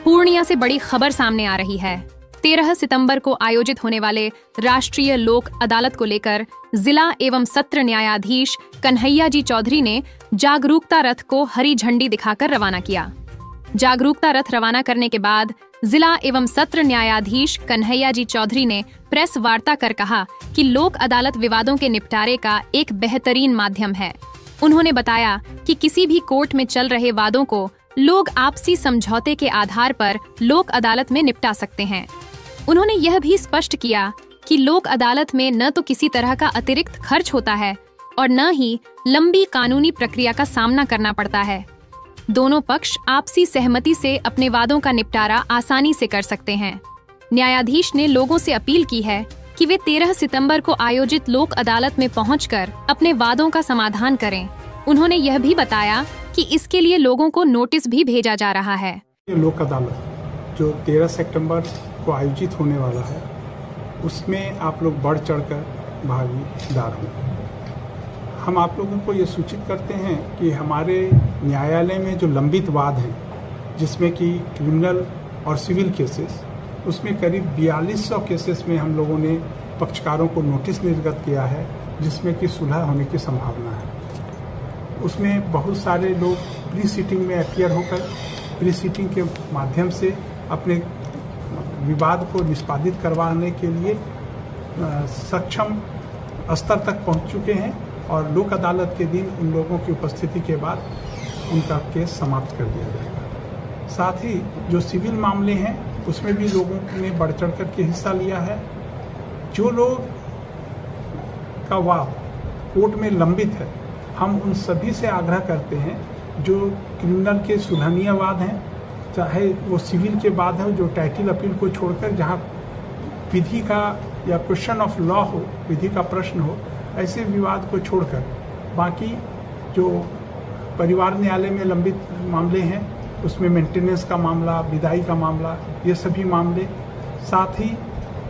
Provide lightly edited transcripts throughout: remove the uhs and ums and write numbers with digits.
पूर्णिया से बड़ी खबर सामने आ रही है। 13 सितंबर को आयोजित होने वाले राष्ट्रीय लोक अदालत को लेकर जिला एवं सत्र न्यायाधीश कन्हैया जी चौधरी ने जागरूकता रथ को हरी झंडी दिखाकर रवाना किया। जागरूकता रथ रवाना करने के बाद जिला एवं सत्र न्यायाधीश कन्हैया जी चौधरी ने प्रेस वार्ता कर कहा कि लोक अदालत विवादों के निपटारे का एक बेहतरीन माध्यम है। उन्होंने बताया कि किसी भी कोर्ट में चल रहे वादों को लोग आपसी समझौते के आधार पर लोक अदालत में निपटा सकते हैं। उन्होंने यह भी स्पष्ट किया कि लोक अदालत में न तो किसी तरह का अतिरिक्त खर्च होता है और न ही लंबी कानूनी प्रक्रिया का सामना करना पड़ता है। दोनों पक्ष आपसी सहमति से अपने वादों का निपटारा आसानी से कर सकते हैं। न्यायाधीश ने लोगों से अपील की है कि वे 13 सितंबर को आयोजित लोक अदालत में पहुंचकर अपने वादों का समाधान करें। उन्होंने यह भी बताया कि इसके लिए लोगों को नोटिस भी भेजा जा रहा है। लोक अदालत जो 13 सितंबर को आयोजित होने वाला है, उसमें आप लोग बढ़ चढ़कर भागीदार हों। हम आप लोगों को ये सूचित करते हैं कि हमारे न्यायालय में जो लंबित वाद हैं, जिसमें कि क्रिमिनल और सिविल केसेस, उसमें करीब 4200 केसेस में हम लोगों ने पक्षकारों को नोटिस निर्गत किया है, जिसमें कि सुलह होने की संभावना है। उसमें बहुत सारे लोग प्री सीटिंग में अपीयर होकर प्री सीटिंग के माध्यम से अपने विवाद को निष्पादित करवाने के लिए सक्षम स्तर तक पहुंच चुके हैं और लोक अदालत के दिन उन लोगों की उपस्थिति के बाद उनका केस समाप्त कर दिया जाएगा। साथ ही जो सिविल मामले हैं, उसमें भी लोगों ने बढ़ चढ़ कर के हिस्सा लिया है। जो लोग का वाद कोर्ट में लंबित है, हम उन सभी से आग्रह करते हैं जो क्रिमिनल के सुलहनीय वाद हैं, चाहे वो सिविल के बाद हो, जो टाइटल अपील को छोड़कर जहाँ विधि का या क्वेश्चन ऑफ लॉ हो, विधि का प्रश्न हो, ऐसे विवाद को छोड़कर बाकी जो परिवार न्यायालय में लंबित मामले हैं, उसमें मेंटेनेंस का मामला, विदाई का मामला, ये सभी मामले, साथ ही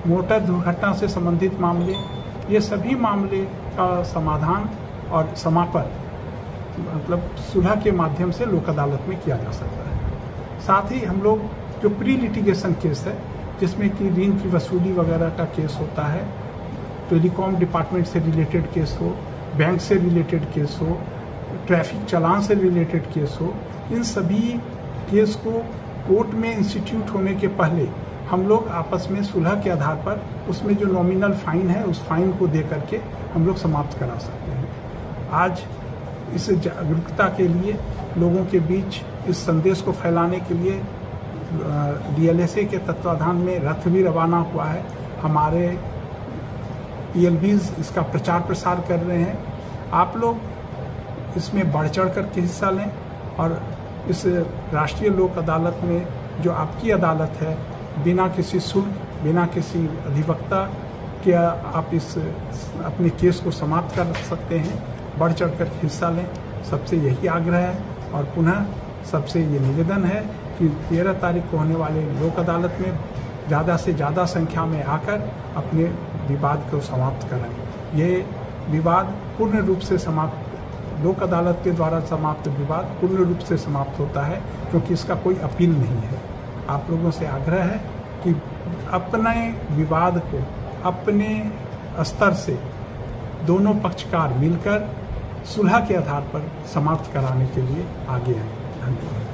मोटर दुर्घटना से संबंधित मामले, ये सभी मामले का समाधान और समापन मतलब सुलह के माध्यम से लोक अदालत में किया जा सकता है। साथ ही हम लोग जो प्री लिटिगेशन केस है, जिसमें कि ऋण की वसूली वगैरह का केस होता है, टेलीकॉम डिपार्टमेंट से रिलेटेड केस हो, बैंक से रिलेटेड केस हो, ट्रैफिक चालान से रिलेटेड केस हो, इन सभी केस को कोर्ट में इंस्टीट्यूट होने के पहले हम लोग आपस में सुलह के आधार पर उसमें जो नॉमिनल फाइन है, उस फाइन को दे करके हम लोग समाप्त करा सकते हैं। आज इस जागरूकता के लिए लोगों के बीच इस संदेश को फैलाने के लिए DLSA के तत्वाधान में रथ भी रवाना हुआ है। हमारे PLBs इसका प्रचार प्रसार कर रहे हैं। आप लोग इसमें बढ़ चढ़ कर के हिस्सा लें और इस राष्ट्रीय लोक अदालत में जो आपकी अदालत है, बिना किसी शुल्क, बिना किसी अधिवक्ता के आप इस अपने केस को समाप्त कर सकते हैं। बढ़ चढ़ कर हिस्सा लें, सबसे यही आग्रह है। और पुनः सबसे ये निवेदन है कि 13 तारीख को होने वाले लोक अदालत में ज़्यादा से ज़्यादा संख्या में आकर अपने विवाद को समाप्त करें। ये विवाद पूर्ण रूप से समाप्त, लोक अदालत के द्वारा समाप्त विवाद पूर्ण रूप से समाप्त होता है, क्योंकि इसका कोई अपील नहीं है। आप लोगों से आग्रह है कि अपने विवाद को अपने स्तर से दोनों पक्षकार मिलकर सुलह के आधार पर समाप्त कराने के लिए आगे आए। धन्यवाद।